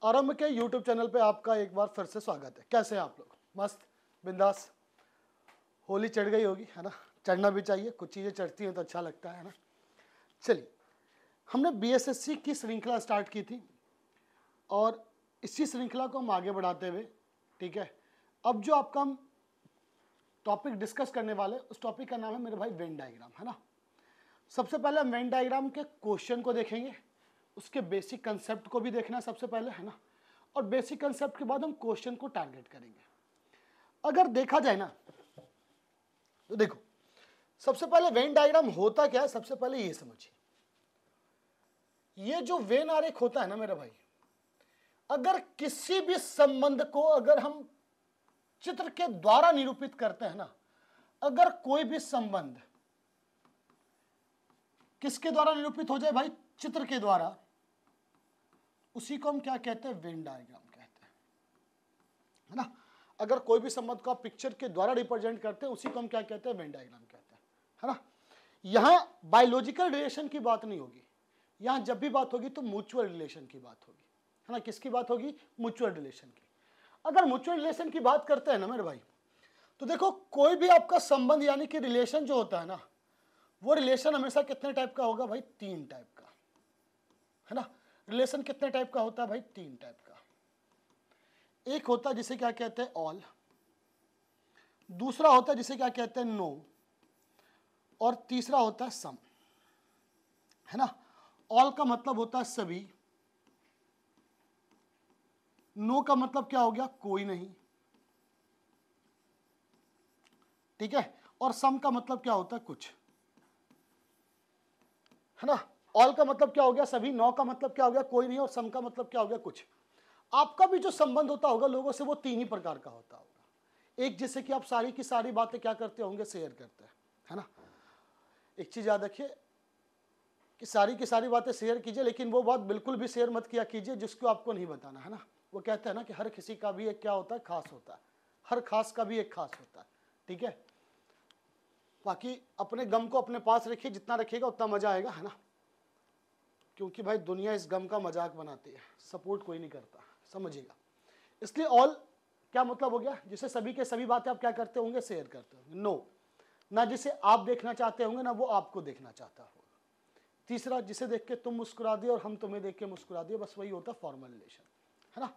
आरंभ के YouTube channel पे आपका एक बार फिर से स्वागत है। कैसे हैं आप लोग? मस्त, बिंदास। होली चढ़ गई होगी, है ना? चढ़ना भी चाहिए, कुछ चीज़ें चढ़ती हैं तो अच्छा लगता है ना? चलिए, हमने BSSC की श्रृंखला स्टार्ट की थी और इसी श्रृंखला को हम आगे बढ़ाते हुए, ठीक है, अब जो आपका हम टॉपिक डिस्कस करने वाले उस टॉपिक का नाम है मेरे भाई वेन डायग्राम, है ना? सबसे पहले हम वेन डायग्राम के क्वेश्चन को देखेंगे, उसके बेसिक कंसेप्ट को भी देखना है सबसे पहले, है ना? और बेसिक कंसेप्ट के बाद हम क्वेश्चन को टारगेट करेंगे। अगर देखा जाए ना तो देखो, सबसे पहले वेन डायग्राम होता क्या है, सबसे पहले ये समझिए। ये जो वेन आरेख होता है ना मेरे भाई, अगर किसी भी संबंध को अगर हम चित्र के द्वारा निरूपित करते हैं ना, अगर कोई भी संबंध किसके द्वारा निरूपित हो जाए भाई, चित्र के द्वारा, उसी को हम क्या कहते हैं, वेन डायग्राम कहते हैं, है ना? अगर कोई भी संबंध को आप पिक्चर के द्वारा रिप्रेजेंट करते हैं, उसी को हम क्या कहते हैं, वेन डायग्राम कहते हैं, है ना? यहां बायोलॉजिकल रिलेशन की बात नहीं होगी, यहां जब भी बात होगी तो म्यूचुअल रिलेशन की बात होगी, है ना? किसकी बात होगी? म्यूचुअल रिलेशन की। अगर म्यूचुअल रिलेशन की बात करते हैं ना मेरे भाई, तो देखो कोई भी आपका संबंध यानी कि रिलेशन जो होता है ना, वो रिलेशन हमेशा कितने टाइप का होगा भाई? 3 टाइप का, है ना? रिलेशन कितने टाइप का होता है भाई? 3 टाइप का। एक होता है जिसे क्या कहते हैं, ऑल। दूसरा होता है जिसे क्या कहते हैं, नो। और तीसरा होता है सम, है ना? ऑल का मतलब होता है सभी, नो का मतलब क्या हो गया? कोई नहीं, ठीक है? और सम का मतलब क्या होता है? कुछ, है ना? ऑल का मतलब क्या हो गया? सभी। नो का मतलब क्या हो गया? कोई नहीं। और सम का मतलब क्या हो गया? कुछ। आपका भी जो संबंध होता होगा लोगों से, वो 3 ही प्रकार का होता होगा। एक, जैसे कि आप सारी की सारी बातें क्या करते होंगे? शेयर करते हैं, है ना? एक चीज याद रखिए कि सारी की सारी बातें शेयर कीजिए, लेकिन वो बात बिल्कुल भी शेयर मत किया कीजिए जिसको आपको नहीं बताना, है ना? वो कहते हैं ना कि हर किसी का भी एक क्या होता है? खास होता है। हर खास का भी एक खास होता है, ठीक है? बाकी अपने गम को अपने पास रखिए, जितना रखिएगा उतना मजा आएगा, है ना? क्योंकि भाई दुनिया इस गम का मजाक बनाती है, सपोर्ट कोई नहीं करता, समझिएगा। इसलिए ऑल क्या मतलब हो गया? जिसे सभी के सभी बातें आप क्या करते होंगे? शेयर करते होंगे। नो, ना जिसे आप देखना चाहते होंगे ना वो आपको देखना चाहता होगा। तीसरा, जिसे देख के तुम मुस्कुरा दिए और हम तुम्हें देख के मुस्कुरा दिए, बस वही होता है फॉर्मल रिलेशन, है ना?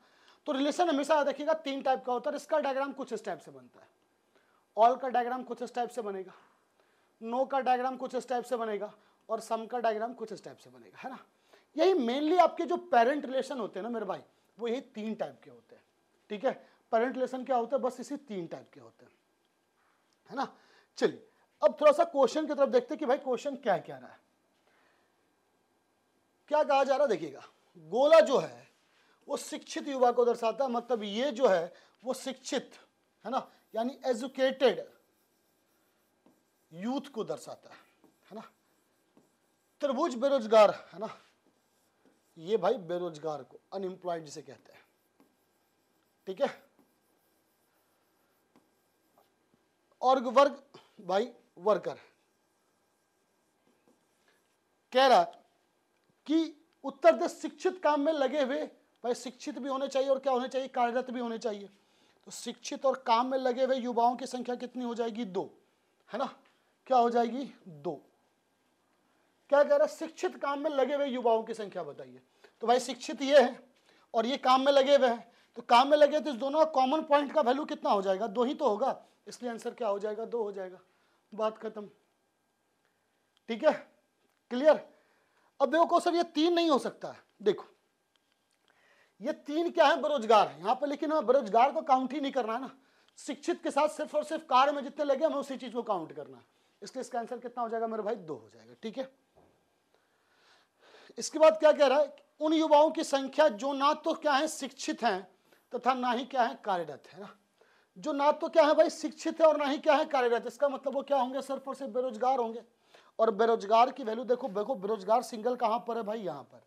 तो रिलेशन हमेशा देखिएगा 3 टाइप का होता है। इसका डायग्राम कुछ इस टाइप से बनता है। ऑल का डायग्राम कुछ इस टाइप से बनेगा, नो का डायग्राम कुछ इस टाइप से बनेगा, और सम का डायग्राम कुछ इस टाइप से बनेगा, है ना? यही मेनली आपके जो पेरेंट रिलेशन होते हैं ना मेरे भाई, वो यही 3 टाइप के होते हैं, ठीक है? पेरेंट रिलेशन क्या होता है? बस इसी 3 टाइप के होते हैं, है ना? चलिए, अब थोड़ा सा क्वेश्चन की तरफ देखते हैं कि भाई क्वेश्चन क्या कह रहा है, क्या कहा जा रहा है। देखिएगा, गोला जो है वो शिक्षित युवा को दर्शाता है, मतलब ये जो है वो शिक्षित, है ना, यानी एजुकेटेड यूथ को दर्शाता है ना? त्रिभुज बेरोजगार, है ना, ये भाई बेरोजगार को, अनएम्प्लॉयड जिसे कहते हैं, ठीक है? और वर्ग भाई वर्कर। कह रहा कि उत्तर दे शिक्षित काम में लगे हुए, भाई शिक्षित भी होने चाहिए और क्या होने चाहिए? कार्यरत भी होने चाहिए। तो शिक्षित और काम में लगे हुए युवाओं की संख्या कितनी हो जाएगी? 2, है ना? क्या हो जाएगी? 2। क्या कह रहा है? शिक्षित काम में लगे हुए युवाओं की संख्या बताइए। तो भाई शिक्षित ये है और ये काम में लगे हुए हैं, तो काम में लगे तो इस दोनों का कॉमन पॉइंट का वैल्यू कितना हो जाएगा? 2 ही तो होगा, इसलिए आंसर क्या हो जाएगा? 2 हो जाएगा। बात खत्म, ठीक है? क्लियर? अब देखो क्वेश्चन, ये 3 नहीं हो सकता है। देखो ये 3 क्या है? बेरोजगार है यहाँ पे, लेकिन हमें बेरोजगार को काउंट ही नहीं करना है ना। शिक्षित के साथ सिर्फ और सिर्फ कार्य में जितने लगे हमें उसी चीज को काउंट करना है, इसलिए इसका आंसर कितना हो जाएगा मेरे भाई? 2 हो जाएगा, ठीक है? इसके बाद क्या कह रहा है? उन युवाओं की संख्या जो ना तो क्या है? शिक्षित हैं तथा ना ही क्या है? कार्यरत, है ना? जो ना तो क्या है भाई? शिक्षित है और ना ही क्या है? कार्यरत। इसका मतलब वो क्या होंगे? सिर्फ और सिर्फ बेरोजगार होंगे। और बेरोजगार की वैल्यू देखो, देखो बेरोजगार सिंगल कहां पर है भाई? यहां पर।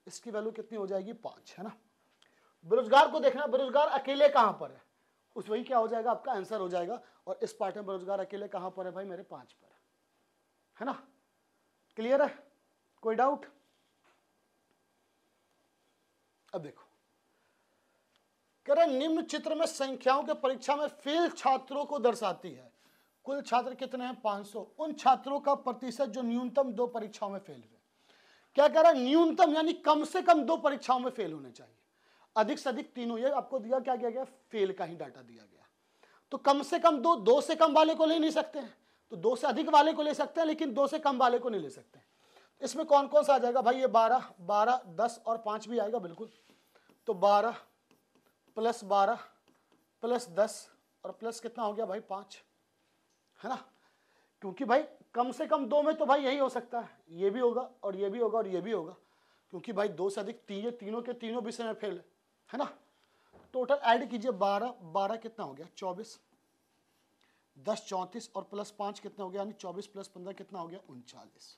इसकी वैल्यू कितनी हो जाएगी? 5, है ना? बेरोजगार को देखना, बेरोजगार अकेले कहां पर है, उस वही क्या हो जाएगा? आपका आंसर हो जाएगा। और इस पार्ट में बेरोजगार अकेले कहां पर है भाई? मेरे 5 पर, है ना? क्लियर है? कोई डाउट? अब देखो, कह रहे निम्न चित्र में संख्याओं के परीक्षा में फेल छात्रों को दर्शाती है। कुल छात्र कितने हैं? 500। उन छात्रों का प्रतिशत जो न्यूनतम 2 परीक्षाओं में फेल हुए। क्या कह रहा है? न्यूनतम यानी कम से कम 2 परीक्षाओं में फेल होने चाहिए, अधिक से अधिक 3। ये आपको दिया क्या गया? फेल का ही डाटा दिया गया। तो कम से कम 2 से कम वाले को ले नहीं सकते हैं, तो 2 से अधिक वाले को ले सकते हैं, लेकिन 2 से कम वाले को नहीं ले सकते। इसमें कौन कौन सा आ जाएगा भाई? ये 12, 10 और 5 भी आएगा बिल्कुल। तो 12 प्लस 12 प्लस 10 और प्लस कितना हो गया भाई? 5, है ना। क्योंकि भाई कम से कम 2 में तो भाई यही हो सकता है, ये भी होगा और ये भी होगा और ये भी होगा, क्योंकि भाई 2 से अधिक 3, ये तीनों के तीनों विषय में फेल है ना। टोटल ऐड कीजिए, 12 कितना हो गया? 24, 10 34 और प्लस 5 कितना हो गया? यानी 24 प्लस 15 कितना हो गया? 39।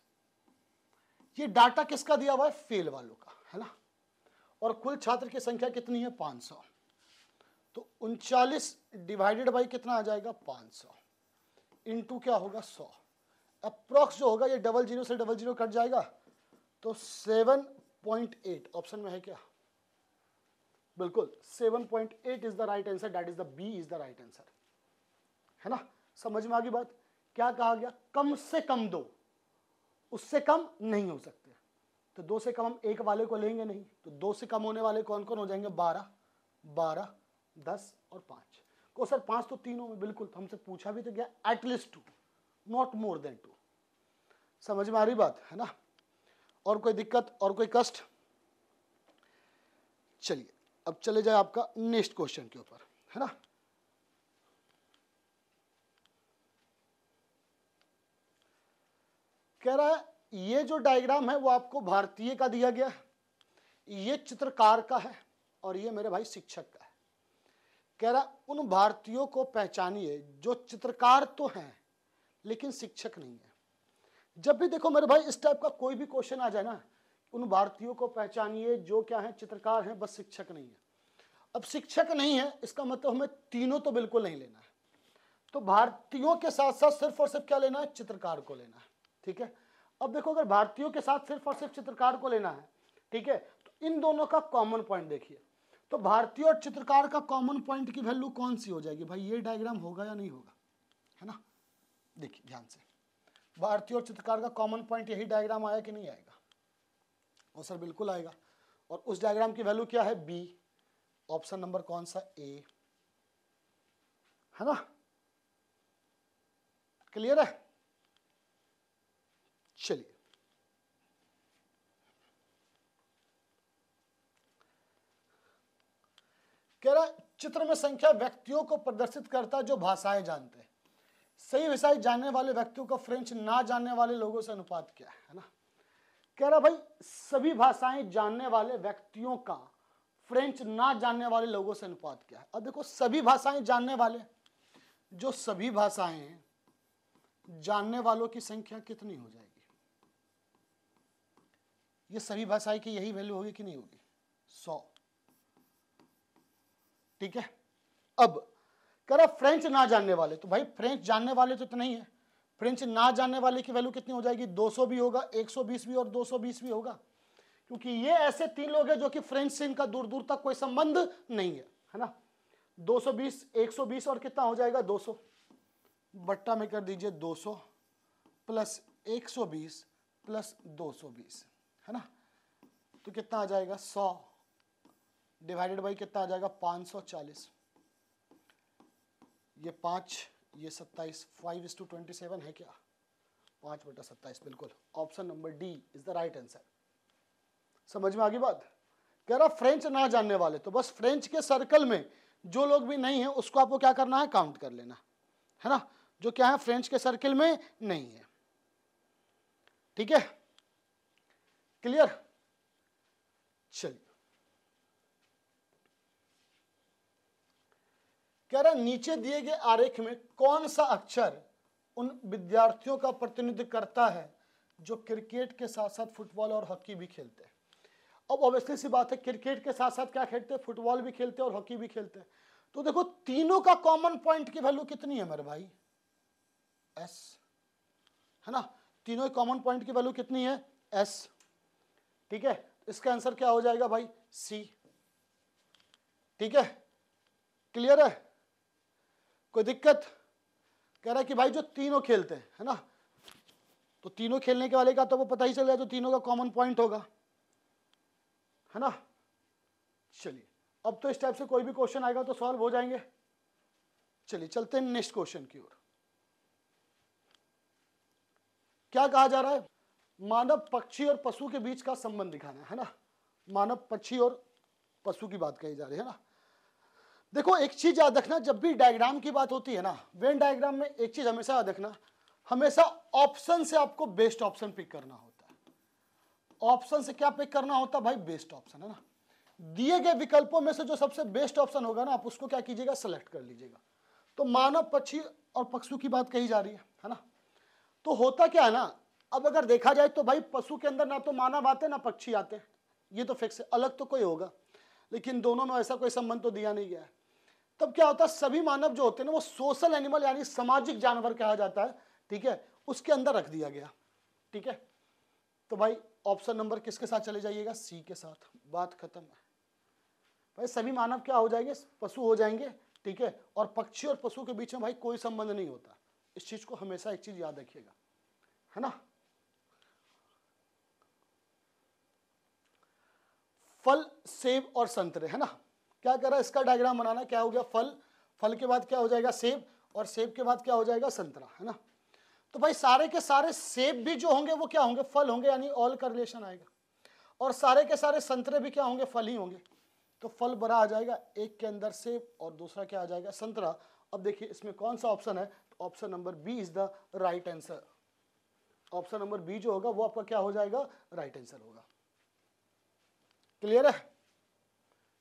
ये डाटा किसका दिया हुआ है? फेल वालों का, है ना। और कुल छात्र की संख्या कितनी है? 500। तो 39 डिवाइडेड बाई कितना आ जाएगा? 500 इंटू क्या होगा? 100। अप्रोक्स जो होगा, ये डबल जीरो से डबल जीरो कट जाएगा, तो 7.8 ऑप्शन में है क्या? बिल्कुल 7.8 is the right answer, that is the B is the right answer, है ना। समझ में आ गई बात? क्या कहा गया? कम से कम 2, उससे कम नहीं हो सकते। तो 2 से कम हम एक वाले को लेंगे नहीं, तो 2 से कम होने वाले कौन कौन हो जाएंगे? 12, 10 और 5 को। सर 5 तो तीनों में, बिल्कुल। तो हमसे पूछा भी तो गया एटलीस्ट 2, नॉट मोर देन 2। समझ में आ रही बात, है ना। और कोई दिक्कत और कोई कष्ट? चलिए अब चले जाए आपका नेक्स्ट क्वेश्चन के ऊपर, है ना। कह रहा है ये जो डायग्राम है वो आपको भारतीय का दिया गया है, ये चित्रकार का है और ये मेरे भाई शिक्षक का है। कह रहा उन भारतीयों को पहचानिए जो चित्रकार तो हैं लेकिन शिक्षक नहीं है। जब भी देखो मेरे भाई इस टाइप का कोई भी क्वेश्चन आ जाए ना, उन भारतीयों को पहचानिए जो क्या है? चित्रकार हैं, बस शिक्षक नहीं है। अब शिक्षक नहीं है इसका मतलब हमें तीनों तो बिल्कुल नहीं लेना है। तो भारतीयों के साथ साथ सिर्फ और सिर्फ क्या लेना है? चित्रकार को लेना है, ठीक है। अब देखो अगर भारतीयों के साथ सिर्फ और सिर्फ चित्रकार को लेना है, ठीक है, तो इन दोनों का कॉमन पॉइंट देखिए। तो भारतीय और चित्रकार का कॉमन पॉइंट की वैल्यू कौन सी हो जाएगी भाई? ये डायग्राम होगा या नहीं होगा, है ना। देखिए ध्यान से, भारतीय और चित्रकार का कॉमन पॉइंट यही डायग्राम आया कि नहीं आएगा? और सर बिल्कुल आएगा। और उस डायग्राम की वैल्यू क्या है? बी। ऑप्शन नंबर कौन सा? ए, है ना। क्लियर है? चलिए कह रहा है चित्र में संख्या व्यक्तियों को प्रदर्शित करता है जो भाषाएं जानते हैं। सही भाषाएं जानने वाले व्यक्तियों का फ्रेंच ना जानने वाले लोगों से अनुपात क्या है ना। कह रहा भाई सभी भाषाएं जानने वाले व्यक्तियों का फ्रेंच ना जानने वाले लोगों से अनुपात क्या है। अब देखो सभी भाषाएं जानने वाले, जो सभी भाषाएं जानने वालों की संख्या कितनी हो जाएगी? ये सभी भाषाएं की यही वैल्यू होगी कि नहीं होगी? 100, ठीक है। अब कह रहा फ्रेंच ना जानने वाले, तो भाई फ्रेंच जानने वाले तो इतना ही है, फ्रेंच ना जानने वाले की वैल्यू कितनी हो जाएगी? 200 भी होगा, 120 भी और 220 भी होगा, क्योंकि ये ऐसे 3 लोग हैं जो कि फ्रेंच से इनका दूर दूर तक कोई संबंध नहीं है ना। 220, 120 और कितना हो जाएगा? 200 बट्टा में कर दीजिए 200 प्लस 120 प्लस 220, है ना। तो कितना आ जाएगा? 100 डिवाइडेड बाई कितना आ जाएगा? 540। ये 5, ये 27, 5:27 है क्या? 5/27 बिल्कुल। Option number D is the right answer. समझ में आ गई बात? कह रहा फ्रेंच ना जानने वाले, तो बस फ्रेंच के सर्कल में जो लोग भी नहीं है उसको आपको क्या करना है? काउंट कर लेना, है ना, जो क्या है फ्रेंच के सर्कल में नहीं है, ठीक है। क्लियर? चलिए कह रहा नीचे दिए गए आरेख में कौन सा अक्षर उन विद्यार्थियों का प्रतिनिधित्व करता है जो क्रिकेट के साथ साथ फुटबॉल और हॉकी भी खेलते हैं। अब ऑब्वियसली सी बात है, क्रिकेट के साथ साथ क्या खेलते हैं? फुटबॉल भी खेलते हैं और हॉकी भी खेलते हैं। तो देखो तीनों का कॉमन पॉइंट की वैल्यू कितनी है मेरे भाई? एस, है ना। तीनों कॉमन पॉइंट की वैल्यू कितनी है? एस, ठीक है। इसका आंसर क्या हो जाएगा भाई? सी, ठीक है। क्लियर है, कोई दिक्कत? कह रहा है कि भाई जो तीनों खेलते हैं, है ना, तो तीनों खेलने के वाले का तो वो पता ही चल गया, जो तीनों का कॉमन पॉइंट होगा, है ना। चलिए, अब तो इस टाइप से कोई भी क्वेश्चन आएगा तो सॉल्व हो जाएंगे। चलिए चलते हैं नेक्स्ट क्वेश्चन की ओर। क्या कहा जा रहा है? मानव, पक्षी और पशु के बीच का संबंध दिखाना है ना। मानव, पक्षी और पशु की बात कही जा रही है ना। देखो एक चीज याद रखना, जब भी डायग्राम की बात होती है ना, वेन डायग्राम में एक चीज हमेशा याद रखना, हमेशा ऑप्शन से आपको बेस्ट ऑप्शन पिक करना होता है। ऑप्शन से क्या पिक करना होता है भाई? बेस्ट ऑप्शन, है ना। दिए गए विकल्पों में से जो सबसे बेस्ट ऑप्शन होगा ना, आप उसको क्या कीजिएगा? सेलेक्ट कर लीजिएगा। तो मानव, पक्षी और पशु की बात कही जा रही है ना। तो होता क्या है ना, अब अगर देखा जाए तो भाई पशु के अंदर ना तो मानव आते ना पक्षी आते, ये तो फिक्स है, अलग तो कोई होगा, लेकिन दोनों में ऐसा कोई संबंध तो दिया नहीं गया है। तब क्या होता है, सभी मानव जो होते हैं ना वो सोशल एनिमल यानी सामाजिक जानवर कहा जाता है, ठीक है, उसके अंदर रख दिया गया, ठीक है। तो भाई ऑप्शन नंबर किसके साथ चले जाइएगा? सी के साथ, बात खत्म है भाई। सभी मानव क्या हो जाएंगे? पशु हो जाएंगे, ठीक है। और पक्षी और पशु के बीच में भाई कोई संबंध नहीं होता, इस चीज को हमेशा एक चीज याद रखिएगा, है ना। फल, सेब और संतरे, है ना। क्या कह रहा है? इसका डायग्राम बनाना। क्या हो गया? फल, फल के बाद क्या हो जाएगा? सेब, और सेब के बाद क्या हो जाएगा? संतरा, है ना। तो भाई सारे के सारे सेब भी जो होंगे वो क्या होंगे? फल होंगे, यानी ऑल का रिलेशन आएगा। और सारे के सारे संतरे भी क्या होंगे? फल ही होंगे। तो फल बड़ा आ जाएगा, एक के अंदर सेब और दूसरा क्या आ जाएगा? संतरा। अब देखिए इसमें कौन सा ऑप्शन है? तो option number B is the right answer. Option number B जो होगा वो आपका क्या हो जाएगा? राइट आंसर होगा। क्लियर है,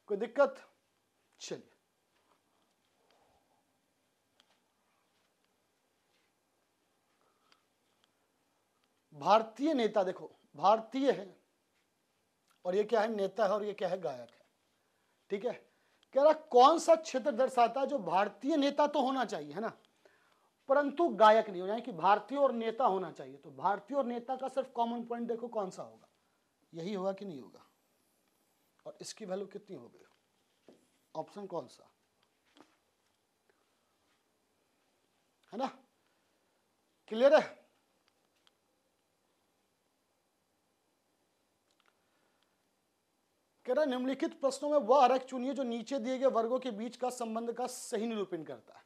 कोई दिक्कत? चलिए, भारतीय नेता, देखो भारतीय है और ये क्या है? नेता है, और ये क्या है? गायक है, ठीक है। कह रहा कौन सा क्षेत्र दर्शाता है जो भारतीय नेता तो होना चाहिए, है ना, परंतु गायक नहीं होना है, कि भारतीय और नेता होना चाहिए। तो भारतीय और नेता का सिर्फ कॉमन पॉइंट देखो कौन सा होगा, यही होगा कि नहीं होगा, और इसकी वैल्यू कितनी होगी? ऑप्शन कौन सा, है ना। क्लियर है, कह रहा निम्नलिखित प्रश्नों में वह आरेख चुनिए जो नीचे दिए गए वर्गों के बीच का संबंध का सही निरूपण करता है।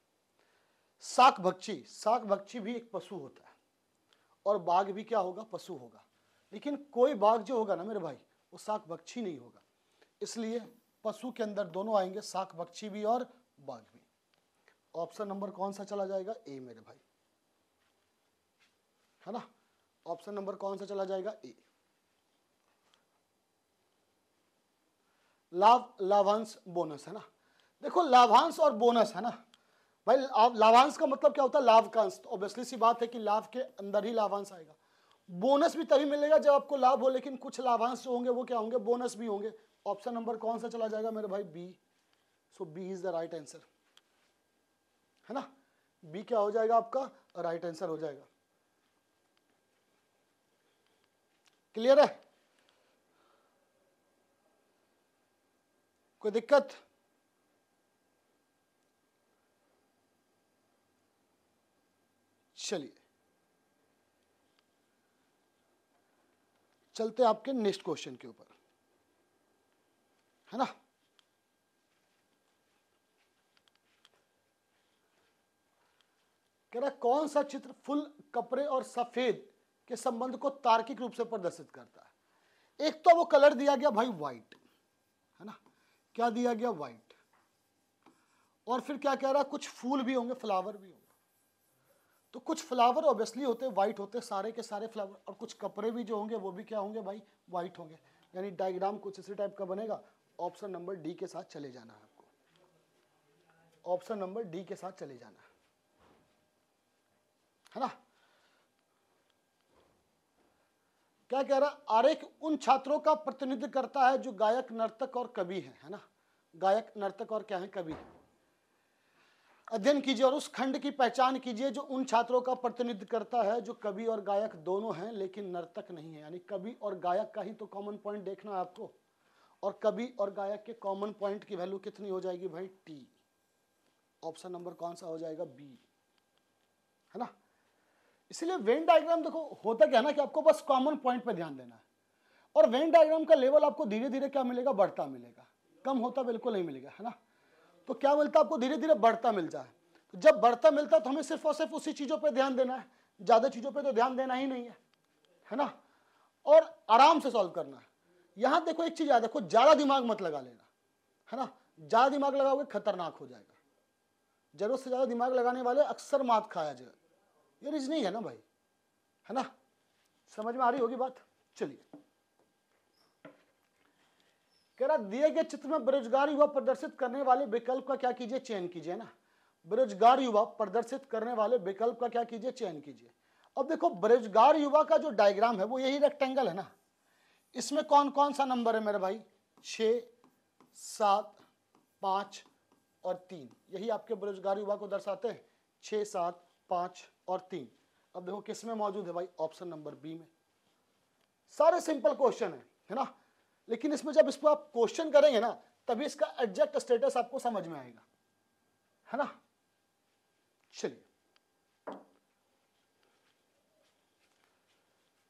शाक भक्षी, शाक भक्षी भी एक पशु होता है, और बाघ भी क्या होगा? पशु होगा। लेकिन कोई बाघ जो होगा ना मेरे भाई, वो शाक भक्षी नहीं होगा, इसलिए पशु के अंदर दोनों आएंगे, शाक भक्षी भी और बाघ भी। ऑप्शन नंबर कौन सा चला जाएगा? ए मेरे भाई, है ना। ऑप्शन नंबर कौन सा चला जाएगा? ए। लाभ, लाभांश, बोनस, है ना। देखो लाभांश और बोनस, है ना भाई। लाभांश का मतलब क्या होता है? लाभ का अंश। तो ऑब्वियसली सी बात है कि लाभ के अंदर ही लाभांश आएगा। बोनस भी तभी मिलेगा जब आपको लाभ हो, लेकिन कुछ लाभांश जो होंगे वो क्या होंगे? बोनस भी होंगे। ऑप्शन नंबर कौन सा चला जाएगा मेरे भाई? B. So B is the right answer, है ना। बी क्या हो जाएगा? आपका राइट आंसर हो जाएगा। क्लियर है, कोई दिक्कत? चलिए चलते आपके नेक्स्ट क्वेश्चन के ऊपर, है ना। कह रहा कौन सा चित्र फुल, कपड़े और सफेद के संबंध को तार्किक रूप से प्रदर्शित करता है? एक तो वो कलर दिया गया भाई व्हाइट, है ना। क्या दिया गया? व्हाइट। और फिर क्या कह रहा है? कुछ फूल भी होंगे, फ्लावर भी होंगे। तो कुछ फ्लावर ऑब्वियसली होते हैं व्हाइट होते हैं, सारे के सारे फ्लावर, और कुछ कपड़े भी जो होंगे वो भी क्या होंगे भाई? व्हाइट होंगे। यानी डायग्राम कुछ इसी टाइप का बनेगा। ऑप्शन नंबर डी के साथ चले जाना है आपको, ऑप्शन नंबर डी के साथ चले जाना है ना। क्या कह रहा? आरेख उन छात्रों का प्रतिनिधित्व करता है जो गायक, नर्तक और कवि है ना। गायक, नर्तक और क्या है? कवि है। अध्ययन कीजिए और उस खंड की पहचान कीजिए जो उन छात्रों का प्रतिनिधित्व करता है जो कवि और गायक दोनों हैं लेकिन नर्तक नहीं है। यानी कवि और गायक का ही तो कॉमन पॉइंट देखना है आपको, और कवि और गायक के कॉमन पॉइंट की वैल्यू कितनी हो जाएगी भाई? टी। ऑप्शन नंबर कौन सा हो जाएगा? बी, है ना। इसलिए वेन डायग्राम देखो होता क्या है ना कि आपको बस कॉमन पॉइंट पे ध्यान देना है, और वेन डायग्राम का लेवल आपको धीरे धीरे क्या मिलेगा? बढ़ता मिलेगा, कम होता बिल्कुल नहीं मिलेगा, है ना। तो क्या मिलता है आपको? धीरे धीरे बढ़ता मिलता है। तो जब बढ़ता मिलता है तो हमें सिर्फ और सिर्फ उसी चीजों पे ध्यान देना है, ज्यादा चीजों पे तो ध्यान देना ही नहीं है ना, और आराम से सॉल्व करना है। यहां देखो एक चीज याद रखो, ज्यादा दिमाग मत लगा लेना, है ना। ज्यादा दिमाग लगाओगे खतरनाक हो जाएगा। जरूरत से ज्यादा दिमाग लगाने वाले अक्सर मात खाया जाए, ये रीजनिंग है ना भाई, है ना। समझ में आ रही होगी बात। चलिए, कह रहा दिए गए चित्र में बेरोजगार युवा प्रदर्शित करने वाले विकल्प का क्या कीजिए? चयन कीजिए ना। बेरोजगार युवा प्रदर्शित करने वाले विकल्प का क्या कीजिए? चयन कीजिए। अब देखो बेरोजगार युवा का जो डायग्राम है वो यही रेक्टेंगल है ना। इसमें कौन कौन सा नंबर है मेरे भाई? 6, 7, 5 और 3, यही आपके बेरोजगार युवा को दर्शाते हैं। 6, 7, 5 और 3। अब देखो किस में मौजूद है भाई? ऑप्शन नंबर बी में। सारे सिंपल क्वेश्चन है ना, लेकिन इसमें जब इसको आप क्वेश्चन करेंगे ना तभी इसका एग्जैक्ट स्टेटस आपको समझ में आएगा, है ना। चलिए,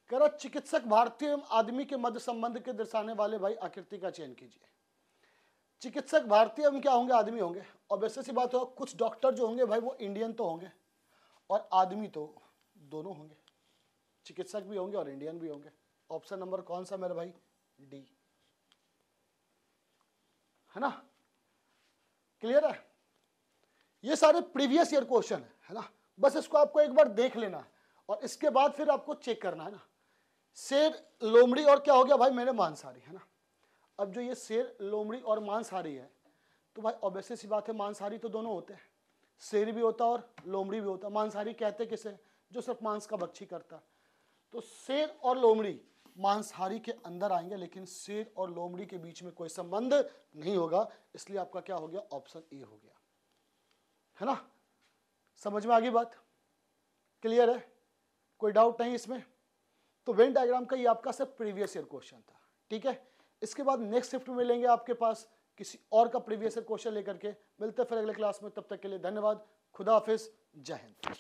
कह रहा चिकित्सक भारतीय एवं आदमी के मध्य संबंध के दर्शाने वाले भाई आकृति का चयन कीजिए। चिकित्सक भारतीय एवं क्या होंगे? आदमी होंगे। और वैसे सी बात हो, कुछ डॉक्टर जो होंगे भाई वो इंडियन तो होंगे और आदमी तो दोनों होंगे, चिकित्सक भी होंगे और इंडियन भी होंगे। ऑप्शन नंबर कौन सा मेरे भाई? डी, है ना। क्लियर है? ये सारे प्रीवियस ईयर क्वेश्चन है ना, बस इसको आपको एक बार देख लेना है और इसके बाद फिर आपको चेक करना है ना। शेर, लोमड़ी और क्या हो गया भाई? मेरे मांसाहारी, है ना। अब जो ये शेर, लोमड़ी और मांसाहारी है तो भाई ऑब्वियस सी बात है मांसाहारी तो दोनों होते हैं, शेर भी होता है और लोमड़ी भी होता है। मांसाहारी कहते किसे? जो सिर्फ मांस का भक्षी करता है। तो शेर और लोमड़ी मांसाहारी के अंदर आएंगे, लेकिन शेर और लोमड़ी के बीच में कोई संबंध नहीं होगा, इसलिए आपका क्या हो गया? ऑप्शन ए हो गया, है ना। समझ में आ गई बात? क्लियर है? कोई डाउट नहीं इसमें? तो वेन डायग्राम का ये आपका सिर्फ प्रीवियस ईयर क्वेश्चन था, ठीक है। इसके बाद नेक्स्ट शिफ्ट में मिलेंगे आपके पास किसी और का प्रीवियस ईयर क्वेश्चन लेकर के। मिलते हैं फिर अगले क्लास में, तब तक के लिए धन्यवाद, खुदा हाफिज, जय हिंद।